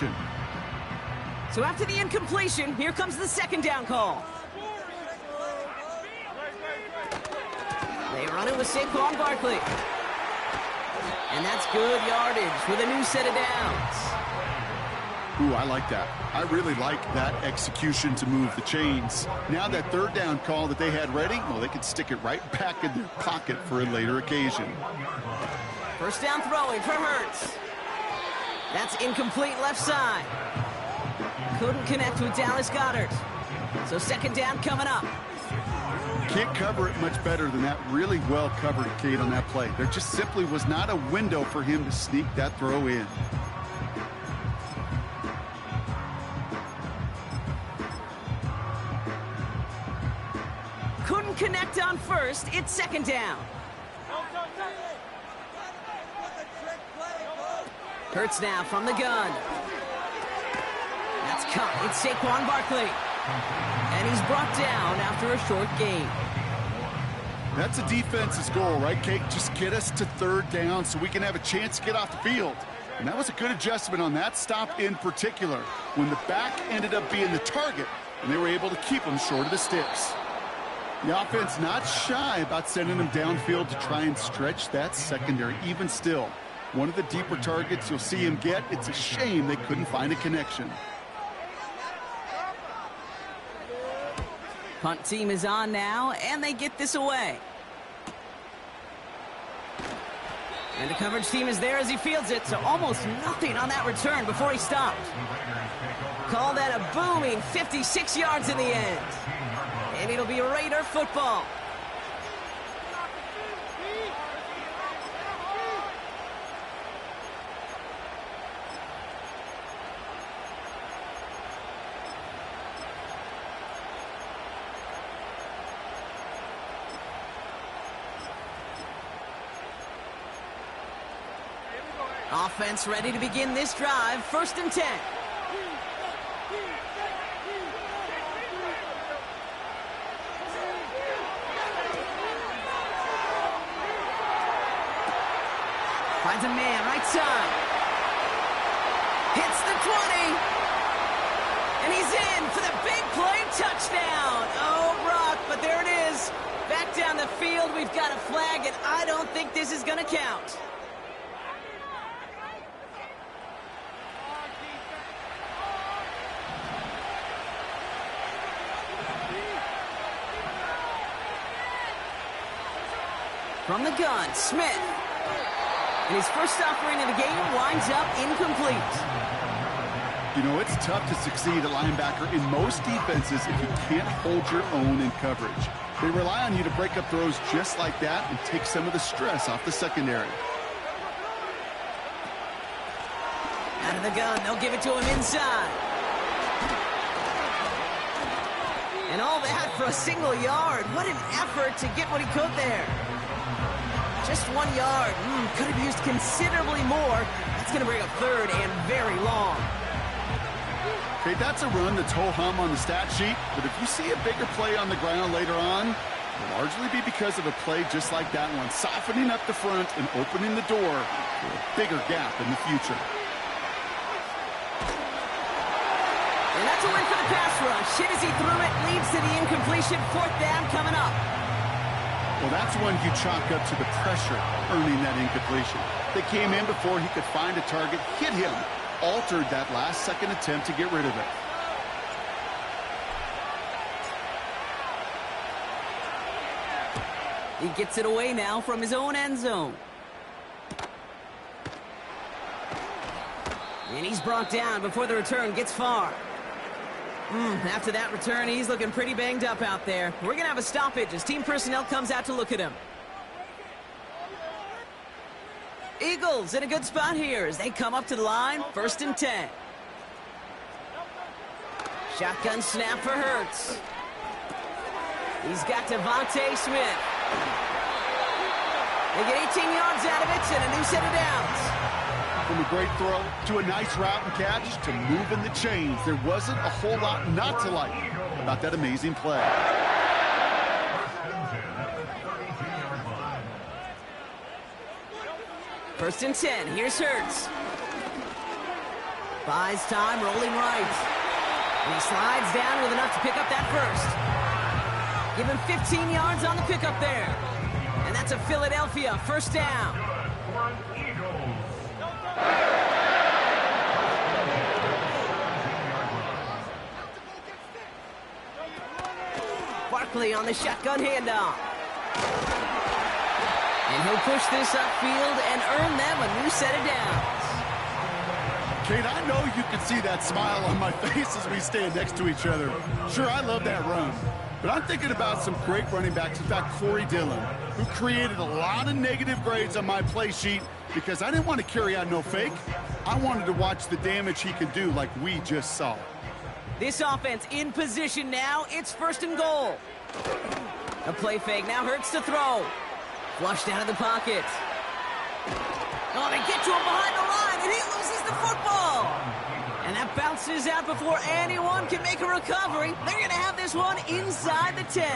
incompletion. So after the incompletion, here comes the second down call. They run it with Saquon Barkley. And that's good yardage with a new set of downs. Ooh, I like that. I really like that execution to move the chains. Now that third down call that they had ready, well, they could stick it right back in their pocket for a later occasion. First down throwing for Hurts. That's incomplete left side. Couldn't connect with Dallas Goedert. So second down coming up. Can't cover it much better than that. Really well covered, Kate, on that play. There just simply was not a window for him to sneak that throw in. Couldn't connect on first. It's second down. Hurts now from the gun. That's cut. It's Saquon Barkley. And he's brought down after a short gain. That's a defense's goal, right, Kate? Just get us to third down so we can have a chance to get off the field. And that was a good adjustment on that stop in particular, when the back ended up being the target, and they were able to keep him short of the sticks. The offense not shy about sending him downfield to try and stretch that secondary. Even still, one of the deeper targets you'll see him get. It's a shame they couldn't find a connection. Punt team is on now, and they get this away. And the coverage team is there as he fields it, so almost nothing on that return before he stopped. Call that a booming 56 yards in the end. And it'll be Raider football. Offense ready to begin this drive. First and 10. Finds a man right side. Hits the 20. And he's in for the big play touchdown. Oh, Brock, but there it is. Back down the field, we've got a flag, and I don't think this is going to count. From the gun, Smith. And his first offering of the game winds up incomplete. You know, it's tough to succeed at linebacker in most defenses if you can't hold your own in coverage. They rely on you to break up throws just like that and take some of the stress off the secondary. Out of the gun, they'll give it to him inside. And all that for a single yard. What an effort to get what he could there. Just 1 yard. Could have used considerably more. That's going to bring up third and very long. Okay, that's a run that's ho-hum on the stat sheet, but if you see a bigger play on the ground later on, it'll largely be because of a play just like that one, softening up the front and opening the door for a bigger gap in the future. And that's a win for the pass rush. Hit as he threw it, leads to the incompletion. Fourth down coming up. Well, that's one you chalk up to the pressure earning that incompletion. They came in before he could find a target, hit him, altered that last-second attempt to get rid of it. He gets it away now from his own end zone. And he's brought down before the return gets far. After that return, he's looking pretty banged up out there. We're going to have a stoppage as team personnel comes out to look at him. Eagles in a good spot here as they come up to the line. First and 10. Shotgun snap for Hurts. He's got Devontae Smith. They get 18 yards out of it and a new set of downs. From a great throw to a nice route and catch to moving the chains, there wasn't a whole lot not to like about that amazing play. First and 10. Here's Hurts. Buys time, rolling right. And he slides down with enough to pick up that first. Give him 15 yards on the pickup there. And that's a Philadelphia first down. Barkley on the shotgun handoff. And he'll push this upfield and earn them a new set of downs. Kate, I know you can see that smile on my face as we stand next to each other. Sure, I love that run. But I'm thinking about some great running backs. In fact, Corey Dillon, who created a lot of negative grades on my play sheet because I didn't want to carry out no fake. I wanted to watch the damage he can do like we just saw. This offense in position now. It's first and goal. A play fake now hurts to throw. Flushed out of the pocket. Oh, they get to him behind the line, and he loses the football. And that bounces out before anyone can make a recovery. They're going to have this one inside the 10.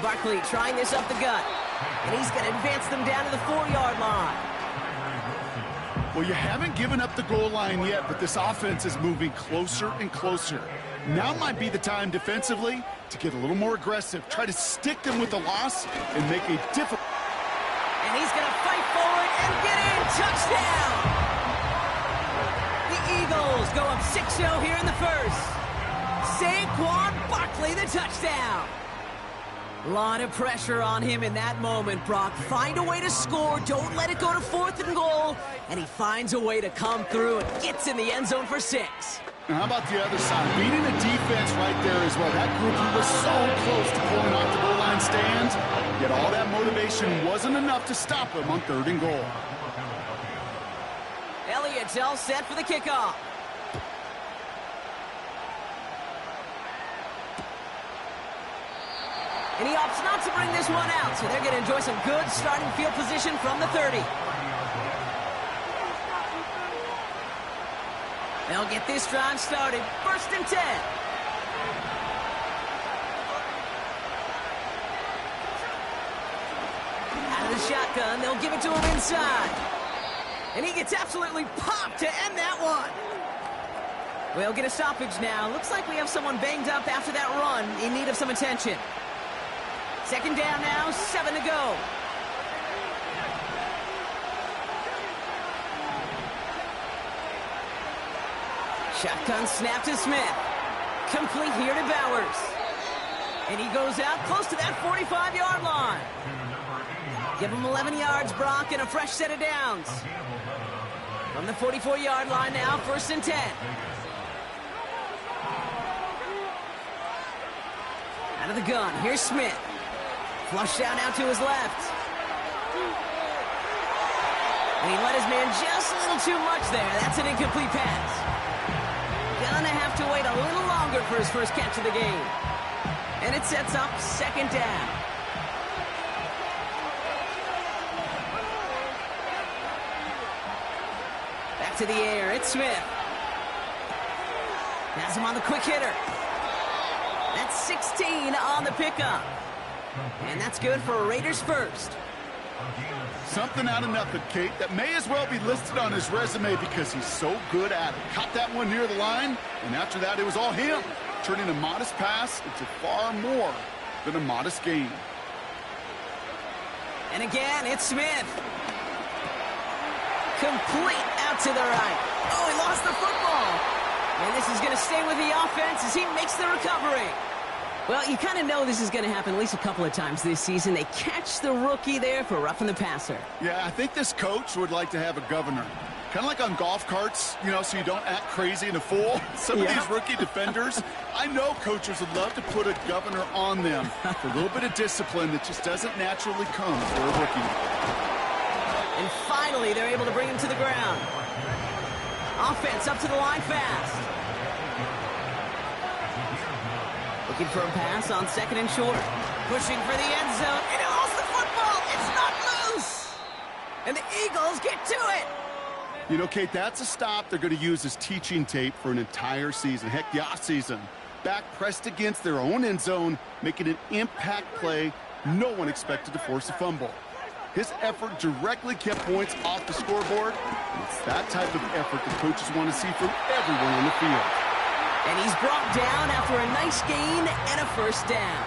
Barkley trying this up the gut. And he's going to advance them down to the 4-yard line. Well, you haven't given up the goal line yet, but this offense is moving closer and closer. Now might be the time defensively to get a little more aggressive. Try to stick them with the loss and make a difference. And he's going to fight forward and get in. Touchdown! The Eagles go up 6-0 here in the first. Saquon Barkley, the touchdown. A lot of pressure on him in that moment, Brock. Find a way to score. Don't let it go to 4th and goal. And he finds a way to come through and gets in the end zone for 6. Now, how about the other side? Beating the defense right there as well. That group who was so close to pulling off the goal line stand, yet all that motivation wasn't enough to stop him on 3rd and goal. Elliott's all set for the kickoff. And he opts not to bring this one out, so they're going to enjoy some good starting field position from the 30. They'll get this drive started. 1st and 10. Out of the shotgun, they'll give it to him inside. And he gets absolutely popped to end that one. We'll get a stoppage now. Looks like we have someone banged up after that run in need of some attention. 2nd down now, 7 to go. Shotgun snap to Smith. Complete here to Bowers. And he goes out close to that 45-yard line. Give him 11 yards, Brock, and a fresh set of downs. From the 44-yard line now, 1st and 10. Out of the gun, here's Smith. Flush down out to his left. And he let his man just a little too much there. That's an incomplete pass. Gonna have to wait a little longer for his first catch of the game. And it sets up 2nd down. Back to the air, it's Smith. Has him on the quick hitter. That's 16 on the pickup. And that's good for Raiders first. Something out of nothing, Kate, that may as well be listed on his resume because he's so good at it. Caught that one near the line, and after that, it was all him, turning a modest pass into far more than a modest gain. And again, it's Smith. Complete out to the right. Oh, he lost the football. And this is going to stay with the offense as he makes the recovery. Well, you kind of know this is going to happen at least a couple of times this season. They catch the rookie there for roughing the passer. Yeah, I think this coach would like to have a governor. Kind of like on golf carts, you know, so you don't act crazy and a fool. Some of these rookie defenders, I know coaches would love to put a governor on them for a little bit of discipline that just doesn't naturally come for a rookie. And finally, they're able to bring him to the ground. Offense up to the line fast. Looking for a pass on 2nd and short. Pushing for the end zone. And he lost the football. It's not loose. And the Eagles get to it. You know, Kate, that's a stop they're going to use as teaching tape for an entire season. Heck, the offseason. Back pressed against their own end zone, making an impact play. No one expected to force a fumble. His effort directly kept points off the scoreboard. It's that type of effort the coaches want to see from everyone on the field. And he's brought down after a nice gain and a first down.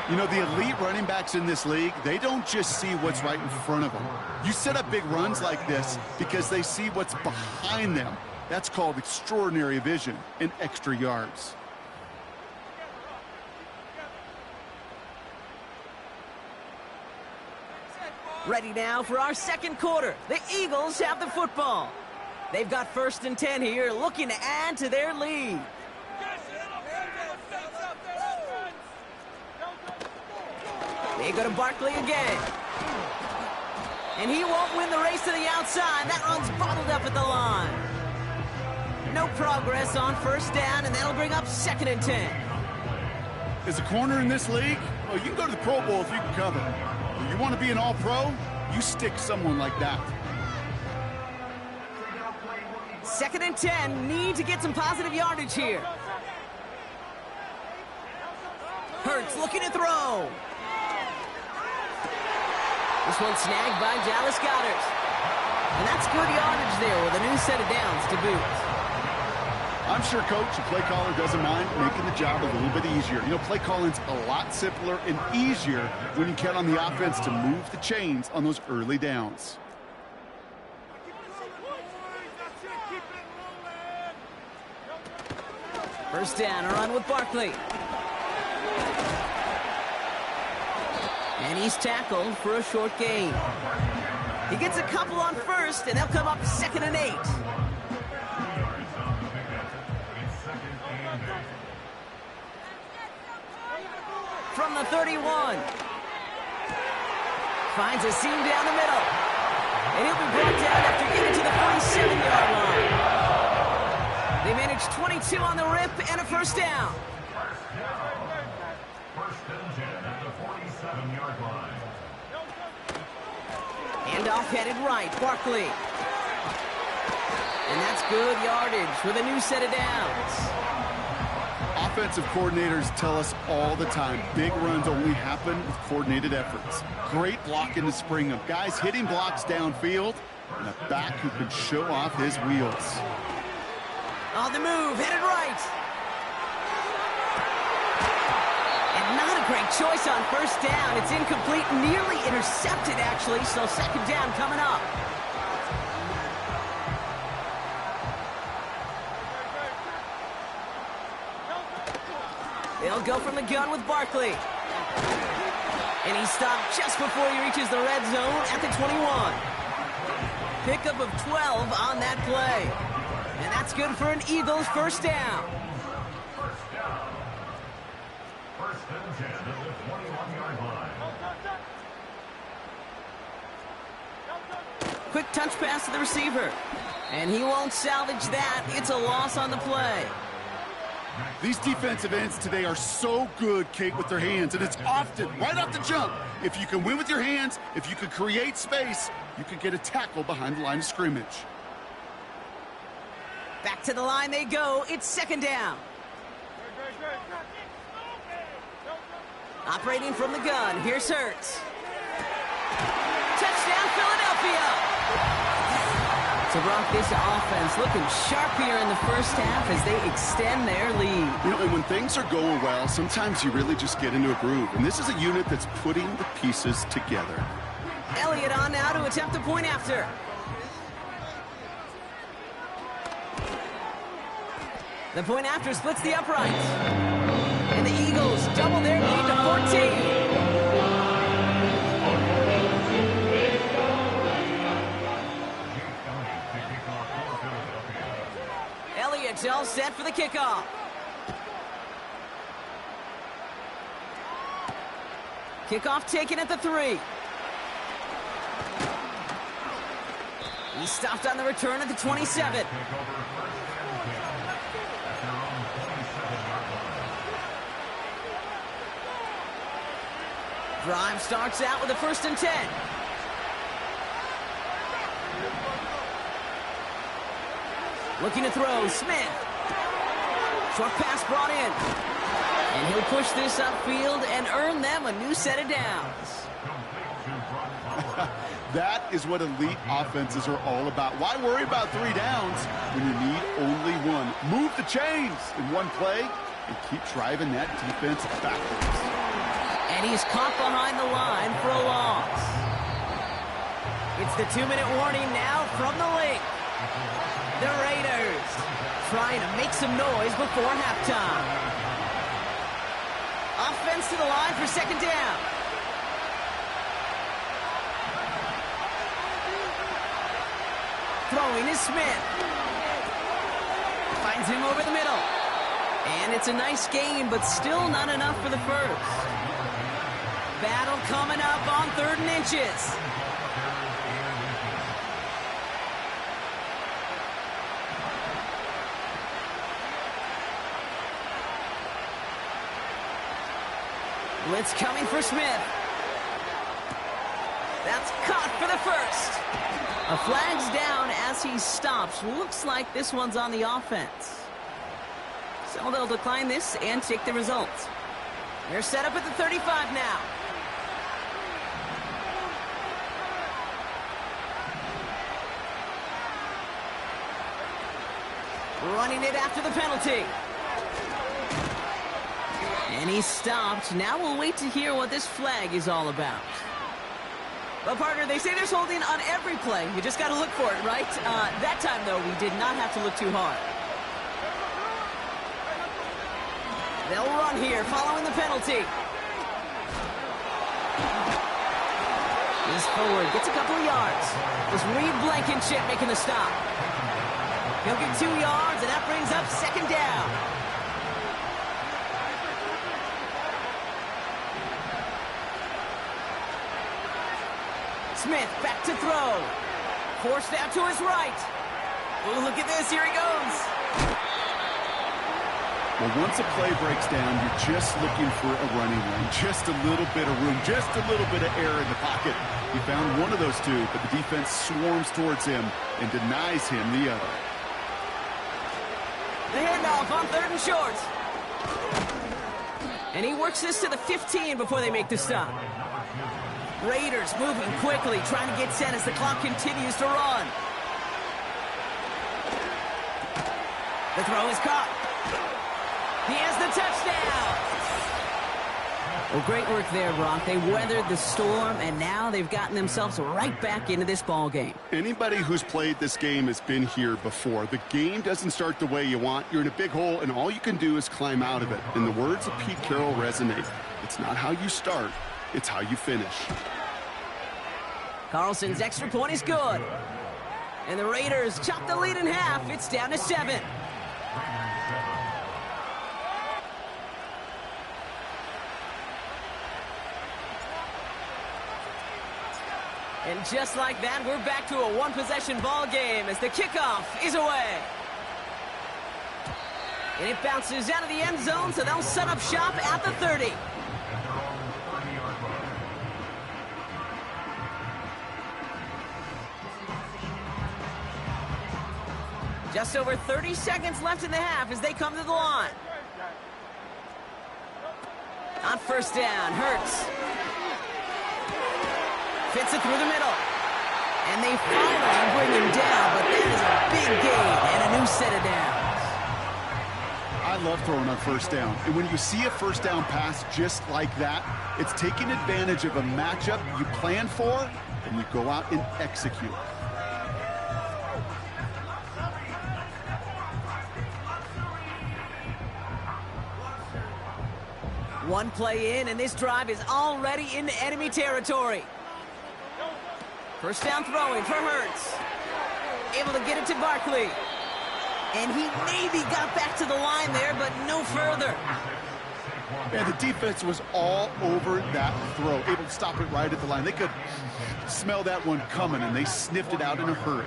You know, the elite running backs in this league, they don't just see what's right in front of them. You set up big runs like this because they see what's behind them. That's called extraordinary vision and extra yards. Ready now for our second quarter. The Eagles have the football. They've got 1st and 10 here, looking to add to their lead. They go to Barkley again. And he won't win the race to the outside. That run's bottled up at the line. No progress on 1st down, and that'll bring up 2nd and 10. As a corner in this league, well, you can go to the Pro Bowl if you can cover. You want to be an all-pro, you stick someone like that. 2nd and 10, need to get some positive yardage here. Hurts looking to throw. This one snagged by Dallas Goedert. And that's good yardage there with a new set of downs to boot. I'm sure Coach, the play caller, doesn't mind making the job a little bit easier. You know, play calling's a lot simpler and easier when you count on the offense to move the chains on those early downs. First down, a run with Barkley. And he's tackled for a short gain. He gets a couple on 1st, and they'll come up 2nd and 8. From the 31. Finds a seam down the middle. And he'll be brought down after getting to the 47-yard line. They managed 22 on the rip and a first down. Handoff headed right, Barkley. And that's good yardage with a new set of downs. Offensive coordinators tell us all the time, big runs only happen with coordinated efforts. Great blocking to spring them. Guys hitting blocks downfield, and a back who can show off his wheels. On the move, headed right. And not a great choice on 1st down. It's incomplete, nearly intercepted, actually, so 2nd down coming up. They'll go from the gun with Barkley. And he stopped just before he reaches the red zone at the 21. Pickup of 12 on that play. And that's good for an Eagles first down. Quick touch pass to the receiver. And he won't salvage that. It's a loss on the play. These defensive ends today are so good, Kate, with their hands, and it's often right off the jump. If you can win with your hands, if you can create space, you can get a tackle behind the line of scrimmage. Back to the line they go. It's 2nd down. Operating from the gun. Here's Hurts. Touchdown, Philadelphia. So, Brock, this offense looking sharp here in the first half as they extend their lead. You know, and when things are going well, sometimes you really just get into a groove. And this is a unit that's putting the pieces together. Elliott on now to attempt the point after. The point after splits the uprights. And the Eagles double their lead to 14. Elliott's all set for the kickoff. Kickoff taken at the 3. He stopped on the return at the 27. Drive starts out with a 1st and 10. Looking to throw, Smith. Short pass brought in. And he'll push this upfield and earn them a new set of downs. That is what elite offenses are all about. Why worry about 3 downs when you need only 1? Move the chains in one play and keep driving that defense backwards. And he's caught behind the line for a loss. It's the 2-minute warning now from the link. The Raiders trying to make some noise before halftime. Offense to the line for 2nd down. Throwing is Smith. Finds him over the middle. And it's a nice gain, but still not enough for the first. Battle coming up on 3rd and inches. Blitz coming for Smith. That's caught for the first. A flag's down as he stops. Looks like this one's on the offense. So they'll decline this and take the results. They're set up at the 35 now. Running it after the penalty. And he's stopped. Now we'll wait to hear what this flag is all about. Well, partner, they say there's holding on every play. You just got to look for it, right? That time, though, we did not have to look too hard. They'll run here following the penalty. He's forward, gets a couple of yards. It was Reed Blankenship making the stop. He'll get 2 yards, and that brings up 2nd down. Smith back to throw. Forced out to his right. Oh, look at this. Here he goes. Well, once a play breaks down, you're just looking for a running lane. Just a little bit of room. Just a little bit of air in the pocket. He found one of those 2, but the defense swarms towards him and denies him the other. The handoff on 3rd and short. And he works this to the 15 before they make the stop. Raiders moving quickly, trying to get set as the clock continues to run. The throw is caught. He has the touchdown. Well, great work there, Brock. They weathered the storm, and now they've gotten themselves right back into this ball game. Anybody who's played this game has been here before. The game doesn't start the way you want. You're in a big hole, and all you can do is climb out of it. And the words of Pete Carroll resonate. It's not how you start, it's how you finish. Carlson's extra point is good. And the Raiders chop the lead in half. It's down to 7. And just like that, we're back to a one-possession ball game as the kickoff is away. And it bounces out of the end zone, so they'll set up shop at the 30. Just over 30 seconds left in the half as they come to the line. On 1st down, Hurts. Fits it through the middle. And they finally bring him down, but that is a big gain and a new set of downs. I love throwing on 1st down. And when you see a 1st down pass just like that, it's taking advantage of a matchup you plan for, and you go out and execute. One play in, and this drive is already into enemy territory. 1st down throwing for Hurts. Able to get it to Barkley. And he maybe got back to the line there, but no further. And the defense was all over that throw, able to stop it right at the line. They could smell that one coming, and they sniffed it out in a hurry.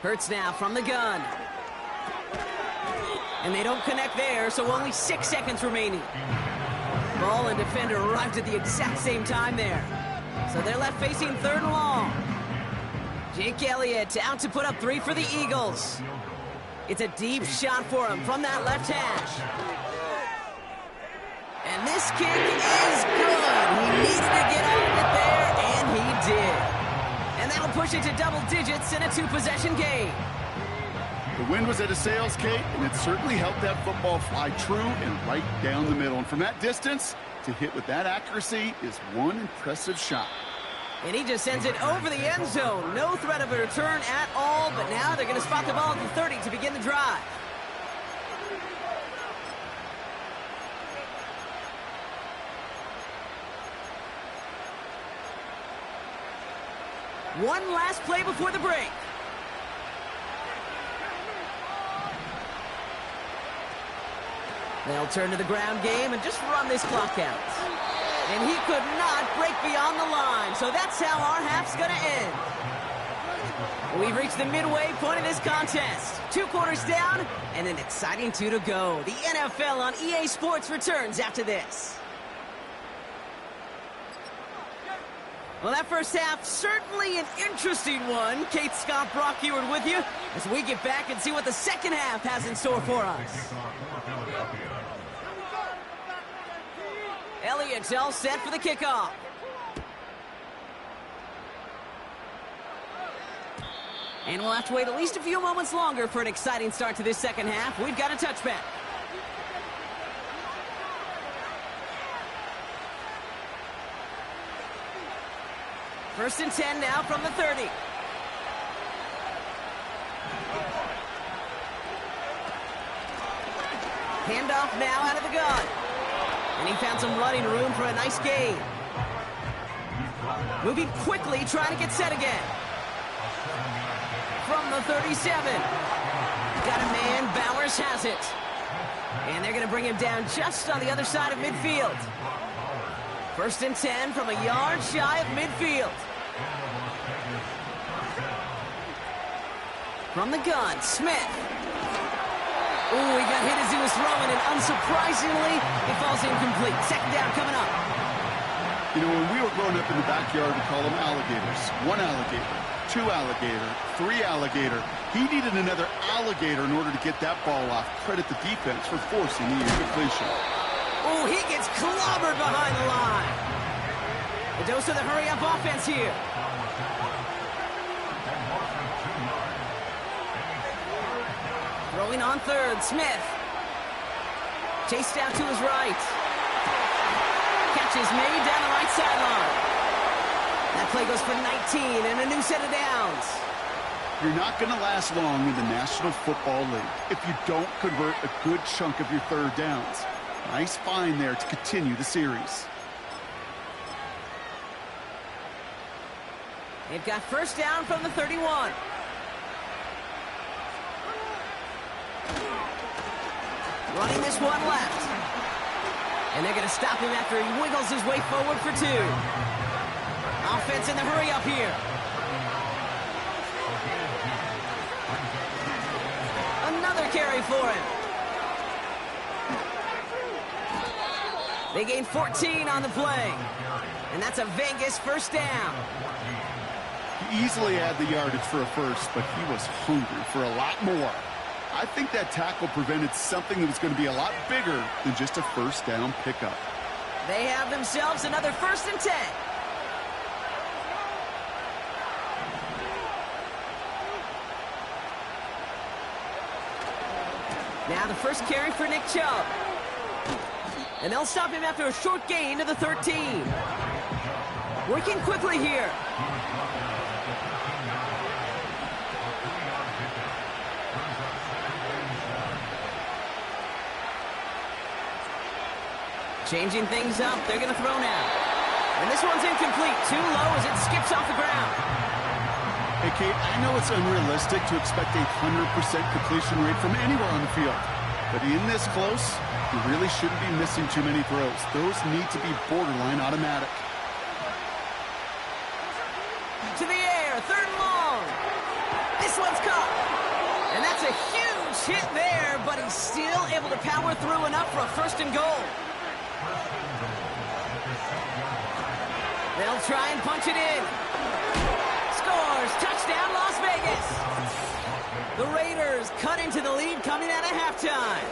Hurts now from the gun. And they don't connect there, so only 6 seconds remaining. Ball and defender arrived at the exact same time there. So they're left facing 3rd and long. Jake Elliott out to put up 3 for the Eagles. It's a deep shot for him from that left hash. And this kick is good. He needed to get out of it there, and he did. And that'll push it to double digits in a 2-possession game. The wind was at his sails, Kate, and it certainly helped that football fly true and right down the middle. And from that distance, to hit with that accuracy is one impressive shot. And he just sends it over the end zone. No threat of a return at all, but now they're going to spot the ball at the 30 to begin the drive. One last play before the break. They'll turn to the ground game and just run this clock out. And he could not break beyond the line, so that's how our half's going to end. We've reached the midway point of this contest. 2 quarters down and an exciting 2 to go. The NFL on EA Sports returns after this. Well, that first half, certainly an interesting one. Kate, Scott, Brock Eward with you as we get back and see what the second half has in store for us. Elliott's all set for the kickoff. And we'll have to wait at least a few moments longer for an exciting start to this second half. We've got a touchback. First and 10 now from the 30. Handoff now out of the gun. And he found some running room for a nice gain. Moving quickly, trying to get set again. From the 37. Got a man, Bowers has it. And they're going to bring him down just on the other side of midfield. First and 10 from a yard shy of midfield. From the gun, Smith. Ooh, he got hit as he was throwing, and unsurprisingly, it falls incomplete. Second down coming up. You know, when we were growing up in the backyard, we call them alligators. 1 alligator, 2 alligator, 3 alligator. He needed another alligator in order to get that ball off. Credit the defense for forcing the incompletion. Ooh, he gets clobbered behind the line. A dose of the hurry-up offense here. Throwing on third, Smith. Chased out to his right. Catch is made down the right sideline. That play goes for 19 and a new set of downs. You're not going to last long in the National Football League if you don't convert a good chunk of your third downs. Nice find there to continue the series. They've got first down from the 31. Running this one left. And they're going to stop him after he wiggles his way forward for 2. Offense in the hurry up here. Another carry for him. They gain 14 on the play. And that's a Vegas first down. He easily had the yardage for a first, but he was hungry for a lot more. I think that tackle prevented something that was going to be a lot bigger than just a first down pickup. They have themselves another first and 10. Now the first carry for Nick Chubb. And they'll stop him after a short gain to the 13. Working quickly here. Changing things up, they're going to throw now. And this one's incomplete, too low as it skips off the ground. Hey, Kate, I know it's unrealistic to expect a 100% completion rate from anywhere on the field. But in this close, you really shouldn't be missing too many throws. Those need to be borderline automatic. To the air, third and long. This one's caught. And that's a huge hit there, but he's still able to power through enough for a first and goal. They'll try and punch it in. Scores, touchdown, Las Vegas. The Raiders cut into the lead coming out of halftime.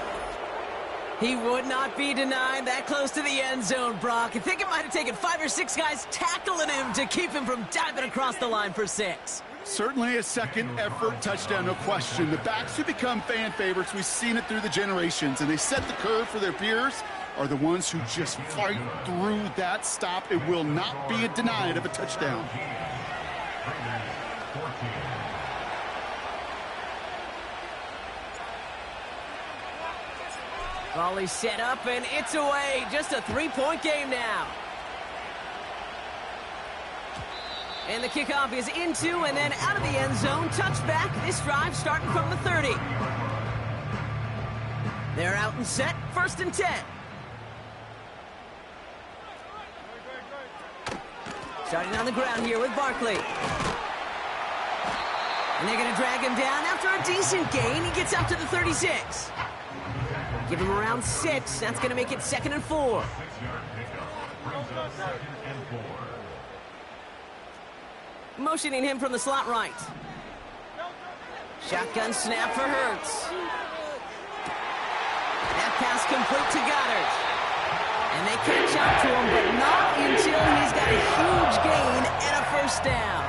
He would not be denied that close to the end zone, Brock. I think it might have taken 5 or 6 guys tackling him to keep him from diving across the line for 6. Certainly a second effort touchdown, no question. The backs who become fan favorites, we've seen it through the generations, and they set the curve for their peers, are the ones who just fight through that stop. It will not be denied of a touchdown. Volley set up, and it's away. Just a 3-point game now. And the kickoff is into and then out of the end zone. Touchback. This drive starting from the 30. They're out and set. 1st and 10. Starting on the ground here with Barkley. And they're going to drag him down after a decent gain. He gets up to the 36. Give him around 6. That's going to make it 2nd and 4. Motioning him from the slot right. Shotgun snap for Hurts. That pass complete to Goddard. And they catch up to him, but not until he's got a huge gain and a 1st down.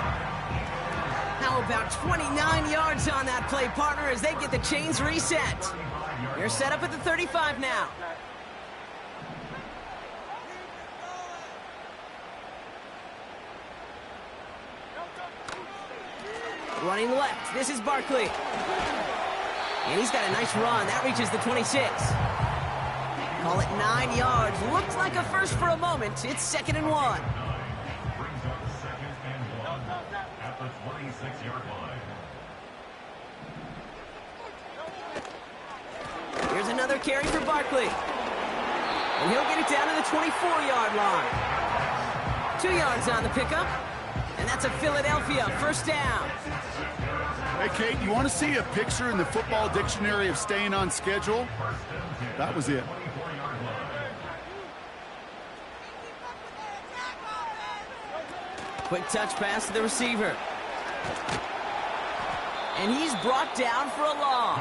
How about 29 yards on that play, partner, as they get the chains reset. They're set up at the 35 now. Running left, this is Barkley. And he's got a nice run. That reaches the 26. Call it 9 yards. Looks like a first for a moment. It's 2nd and 1. At the 26-yard line. Here's another carry for Barkley. And he'll get it down to the 24-yard line. 2 yards on the pickup. And that's a Philadelphia 1st down. Hey, Kate, you want to see a picture in the football dictionary of staying on schedule? That was it. Quick touch pass to the receiver. And he's brought down for a loss.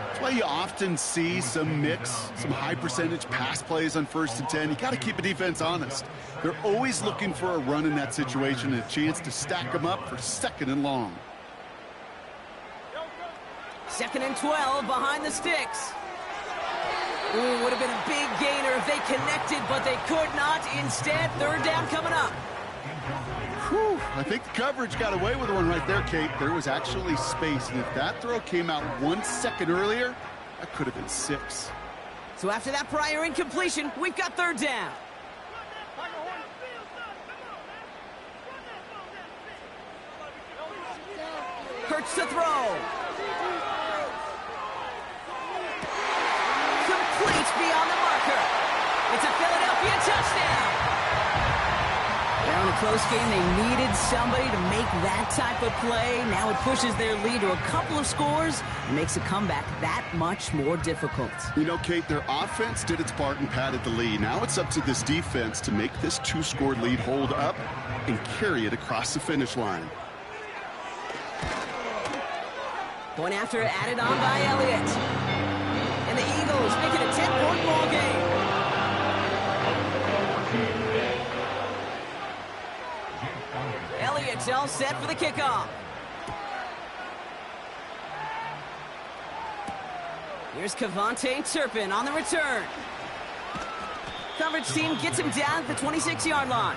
That's why you often see some mix, some high percentage pass plays on 1st and 10. You got to keep a defense honest. They're always looking for a run in that situation and a chance to stack them up for 2nd and long. 2nd and 12 behind the sticks. Ooh, would have been a big gainer if they connected, but they could not. Instead, 3rd down coming up. Whew, I think the coverage got away with one right there, Kate. There was actually space, and if that throw came out 1 second earlier, that could have been 6. So after that prior incompletion, we've got 3rd down. Hurts to throw. Complete beyond the marker. It's a Philadelphia touchdown. Now in a close game, they needed somebody to make that type of play. Now it pushes their lead to a couple of scores and makes a comeback that much more difficult. You know, Kate, their offense did its part and padded the lead. Now it's up to this defense to make this 2-score lead hold up and carry it across the finish line. Point after added on by Elliott. And the Eagles make it a 10-point ball game. Elliott's all set for the kickoff. Here's Kevontae Turpin on the return. Coverage team gets him down at the 26-yard line.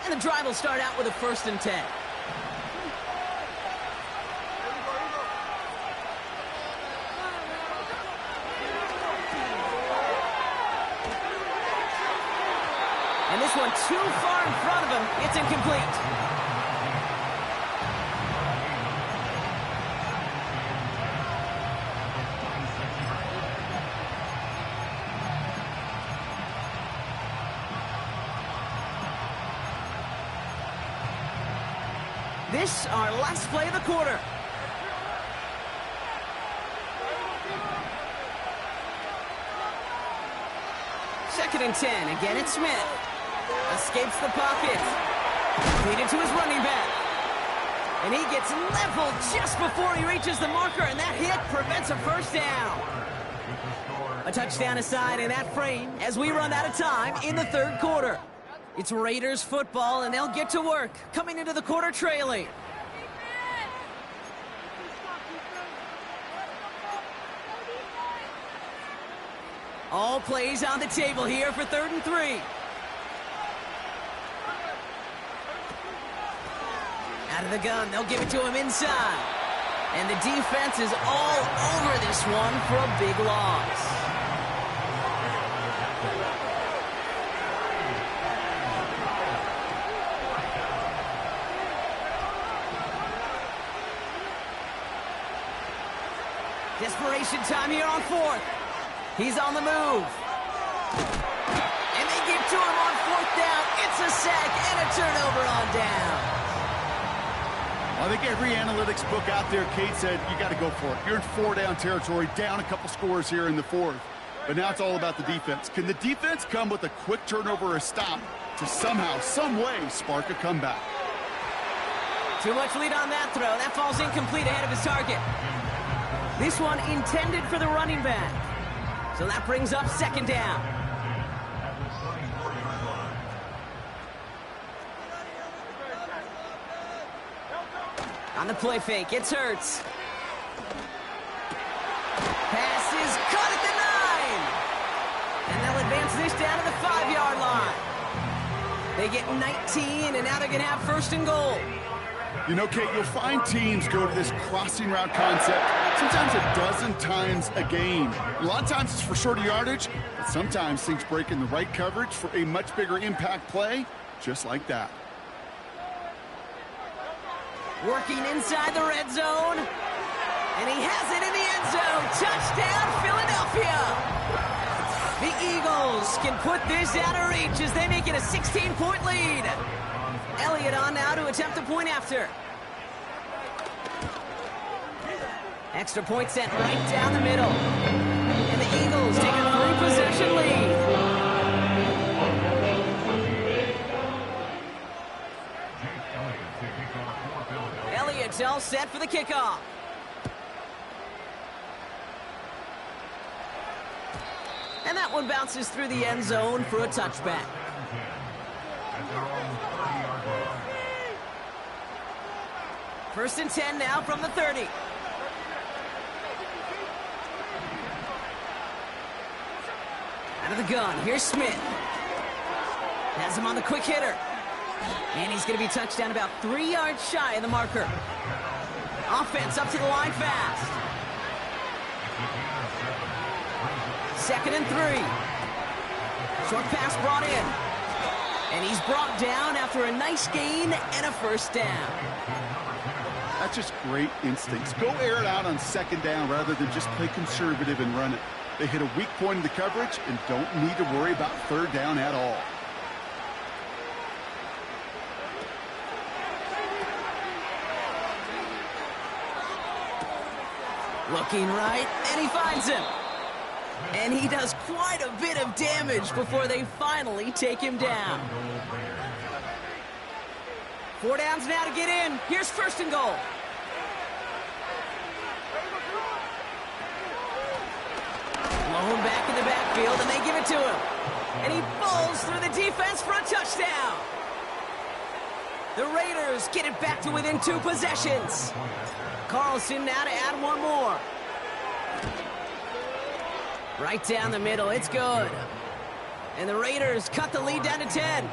And the drive will start out with a 1st and 10. And this one too far in front of him. It's incomplete. This, our last play of the quarter. and 10. Again, it's Smith. Escapes the pocket. Lead it to his running back. And he gets leveled just before he reaches the marker, and that hit prevents a first down. A touchdown aside in that frame as we run out of time in the third quarter. It's Raiders football, and they'll get to work, coming into the quarter trailing. All plays on the table here for 3rd and 3. Out of the gun, they'll give it to him inside. And the defense is all over this one for a big loss. Desperation time here on 4th. He's on the move. And they get to him on 4th down. It's a sack and a turnover on down. I think every analytics book out there, Kate, said you got to go for it. You're in 4-down territory, down a couple scores here in the 4th. But now it's all about the defense. Can the defense come with a quick turnover or a stop to somehow, some way, spark a comeback? Too much lead on that throw. That falls incomplete ahead of his target. This one intended for the running back. So that brings up 2nd down. On the play fake, it's Hurts. Pass is caught at the 9. And they'll advance this down to the 5-yard line. They get 19, and now they're going to have 1st and goal. You know, Kate, you'll find teams go to this crossing route concept sometimes a dozen times a game. A lot of times it's for shorter yardage, but sometimes things break in the right coverage for a much bigger impact play, just like that. Working inside the red zone. And he has it in the end zone. Touchdown, Philadelphia. The Eagles can put this out of reach as they make it a 16-point lead. Elliott on now to attempt the point after. Extra point sent right down the middle. And the Eagles take a 3-possession lead. Elliott's all set for the kickoff. And that one bounces through the end zone for a touchback. First and 10 now from the 30. Out of the gun, here's Smith. Has him on the quick hitter. And he's going to be touched down about 3 yards shy of the marker. Offense up to the line fast. 2nd and 3. Short pass brought in. And he's brought down after a nice gain and a first down. That's just great instincts. Go air it out on 2nd down rather than just play conservative and run it. They hit a weak point in the coverage and don't need to worry about 3rd down at all. Looking right, and he finds him. And he does quite a bit of damage before they finally take him down. 4 downs now to get in. Here's 1st and goal. Blown back in the backfield, and they give it to him. And he falls through the defense for a touchdown. The Raiders get it back to within 2 possessions. Carlson now to add 1 more. Right down the middle, it's good. And the Raiders cut the lead down to 10.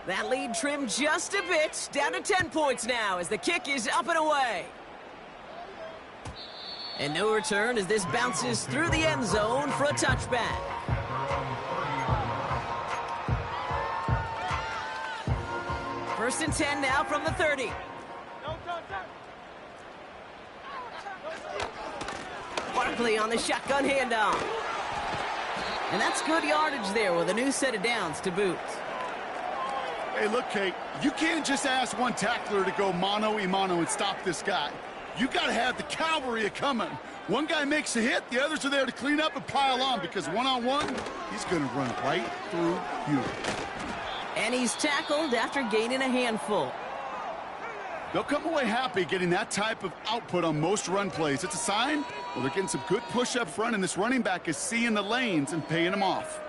That lead trimmed just a bit, down to 10 points now as the kick is up and away. And no return as this bounces through the end zone for a touchback. First and 10 now from the 30. Barkley on the shotgun handoff. And that's good yardage there with a new set of downs to boot. Hey, look, Kate, you can't just ask one tackler to go mano-a-mano and stop this guy. You got to have the cavalry coming. One guy makes a hit, the others are there to clean up and pile on, because one-on-one, he's going to run right through you. And he's tackled after gaining a handful. They'll come away happy getting that type of output on most run plays. It's a sign, well, they're getting some good push up front, and this running back is seeing the lanes and paying them off.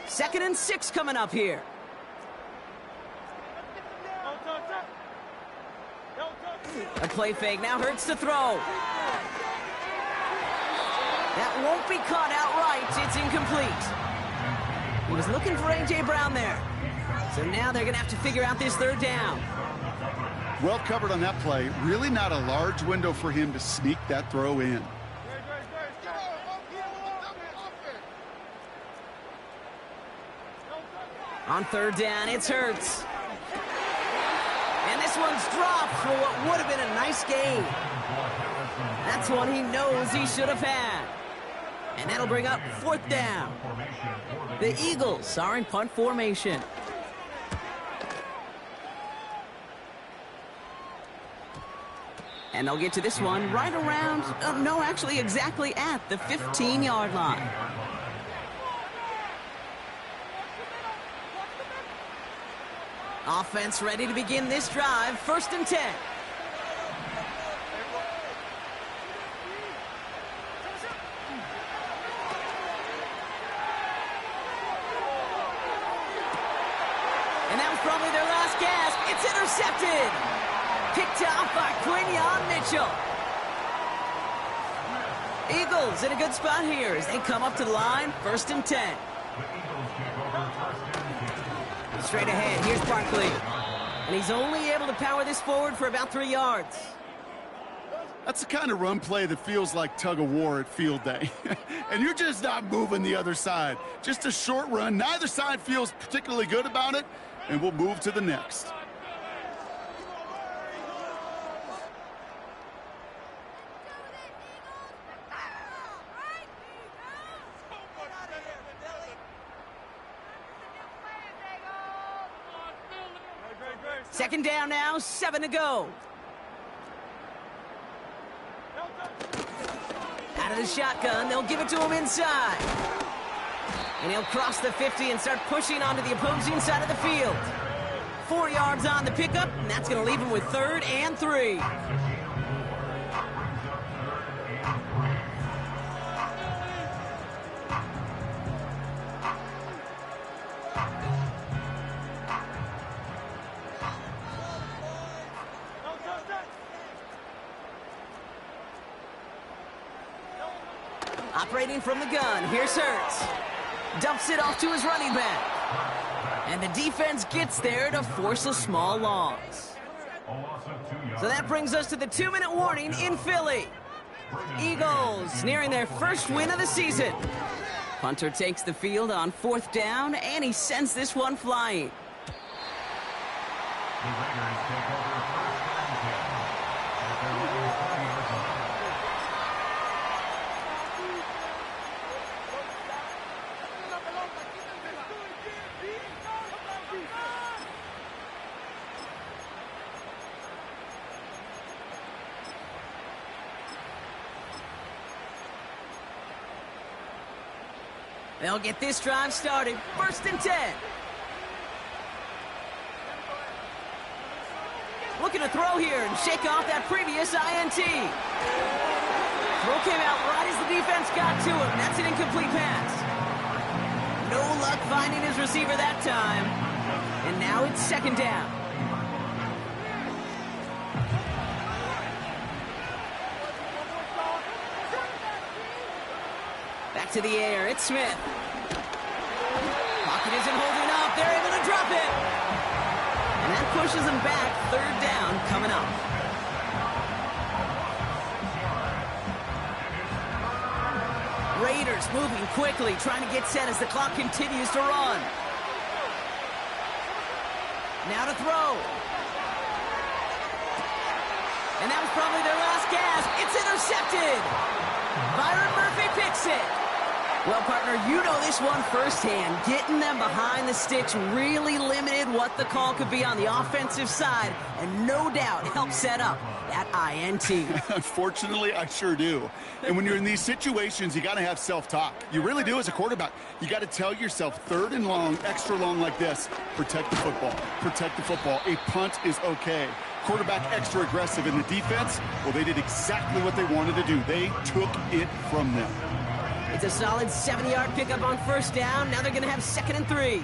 Second and 6 coming up here. A play fake now hurts to throw. That won't be caught outright. It's incomplete. He was looking for A.J. Brown there. So now they're going to have to figure out this third down. Well covered on that play. Really not a large window for him to sneak that throw in. On third down, it's Hurts. And this one's dropped for what would have been a nice gain. That's one he knows he should have had. And that'll bring up fourth down. The Eagles are in punt formation. And they'll get to this one right around, no, actually exactly at the 15-yard line. Offense ready to begin this drive. First and 10. And that was probably their last gasp. It's intercepted. Picked off by Quinyon Mitchell. Eagles in a good spot here as they come up to the line. First and 10. Straight ahead, here's Barkley. And he's only able to power this forward for about 3 yards. That's the kind of run play that feels like tug-of-war at field day. And you're just not moving the other side. Just a short run. Neither side feels particularly good about it, and we'll move to the next. Second down now, 7 to go. Out of the shotgun, they'll give it to him inside. And he'll cross the 50 and start pushing onto the opposing side of the field. 4 yards on the pickup, and that's going to leave him with 3rd and 3. Operating from the gun, here's Hurts. Dumps it off to his running back. And the defense gets there to force a small loss. So that brings us to the 2-minute warning in Philly. Eagles nearing their first win of the season. Punter takes the field on 4th down, and he sends this one flying. The Raiders take over first and 10 at their own 40-yard line. They'll get this drive started. First and 10. Looking to throw here and shake off that previous INT. Throw came out right as the defense got to him. That's an incomplete pass. No luck finding his receiver that time. And now it's 2nd down. Back to the air, it's Smith. Pocket isn't holding up, they're able to drop it. And that pushes them back, 3rd down coming up. Raiders moving quickly, trying to get set as the clock continues to run. Now to throw. And that was probably their last gasp. It's intercepted. Byron Murphy picks it. Well, partner, you know this one firsthand. Getting them behind the sticks really limited what the call could be on the offensive side, and no doubt helped set up that INT. Unfortunately, I sure do. And when you're in these situations, you got to have self-talk. You really do as a quarterback. You got to tell yourself, third and long, extra long like this, protect the football. Protect the football. A punt is okay. Quarterback extra aggressive in the defense, well, they did exactly what they wanted to do. They took it from them. It's a solid 7-yard pickup on first down. Now they're going to have 2nd and 3.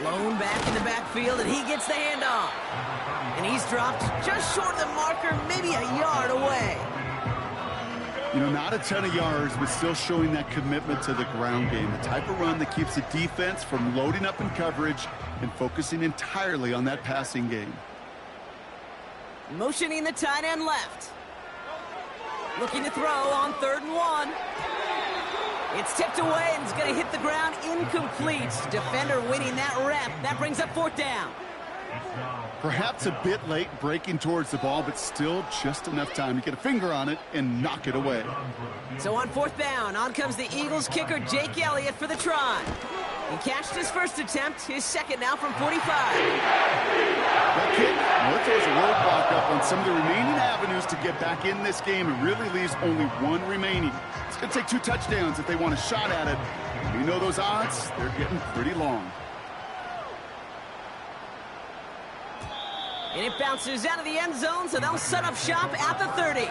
Lone back in the backfield, and he gets the handoff. And he's dropped just short of the marker, maybe a yard away. You know, not a ton of yards, but still showing that commitment to the ground game. The type of run that keeps the defense from loading up in coverage and focusing entirely on that passing game. Motioning the tight end left. Looking to throw on 3rd and 1. It's tipped away and it's going to hit the ground incomplete. Defender winning that rep. That brings up 4th down. Perhaps a bit late breaking towards the ball, but still just enough time to get a finger on it and knock it away. So on 4th down, on comes the Eagles kicker, Jake Elliott, for the try. He cashed his first attempt, his second now from 45. That kick, well, it throws a roadblock up on some of the remaining avenues to get back in this game and really leaves only one remaining. It's going to take 2 touchdowns if they want a shot at it. You know those odds, they're getting pretty long. And it bounces out of the end zone, so they'll set up shop at the 30.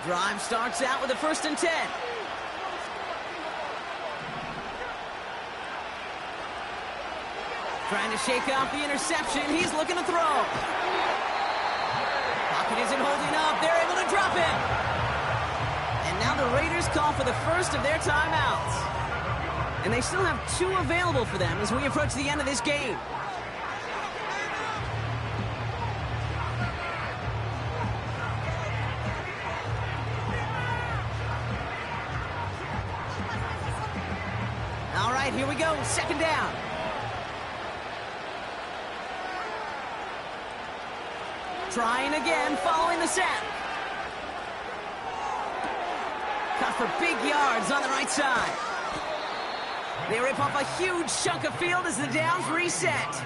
Drive starts out with a 1st and 10. Trying to shake off the interception. He's looking to throw. Pocket isn't holding up. They're able to drop it. And now the Raiders call for the first of their timeouts. And they still have 2 available for them as we approach the end of this game. All right, here we go. 2nd down. Trying again, following the sack. Cut for big yards on the right side. They rip off a huge chunk of field as the downs reset.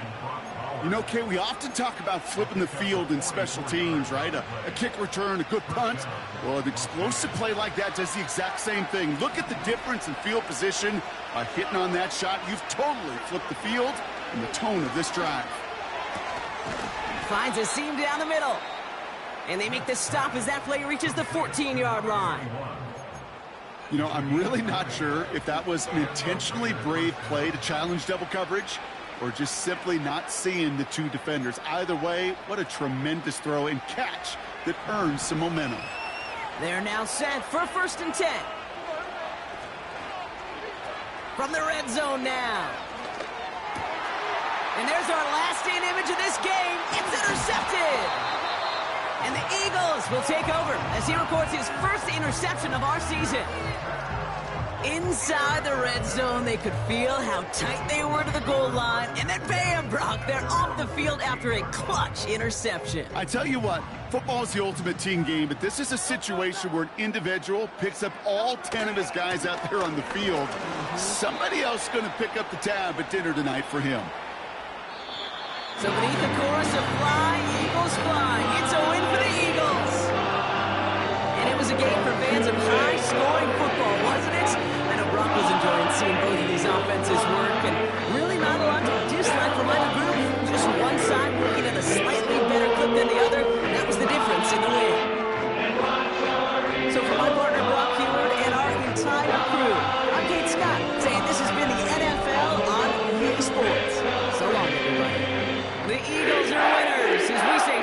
You know, Kay, we often talk about flipping the field in special teams, right? A kick return, a good punt. Well, an explosive play like that does the exact same thing. Look at the difference in field position. By hitting on that shot, you've totally flipped the field and the tone of this drive. Finds a seam down the middle. And they make the stop as that play reaches the 14-yard line. You know, I'm really not sure if that was an intentionally brave play to challenge double coverage or just simply not seeing the 2 defenders. Either way, what a tremendous throw and catch that earns some momentum. They're now set for 1st and 10. From the red zone now. And there's our last-stand image of this game. It's intercepted. And the Eagles will take over as he records his first interception of our season. Inside the red zone, they could feel how tight they were to the goal line. And then bam, Brock, they're off the field after a clutch interception. I tell you what, football is the ultimate team game, but this is a situation where an individual picks up all 10 of his guys out there on the field. Somebody else is going to pick up the tab at dinner tonight for him. So beneath the chorus of Fly, Eagles Fly, it's a win for the Eagles. And it was a game for fans of high-scoring football, wasn't it? I know Brock was enjoying seeing both of these offenses work, and really not a lot to dislike from either group. Just one side working at a slightly better clip than the other, and that was the difference in the win. So for my partner Brock Heward and our entire crew, I'm Kate Scott, saying this has been the NFL on EA Sports. So long, everybody. The Eagles are winners as we say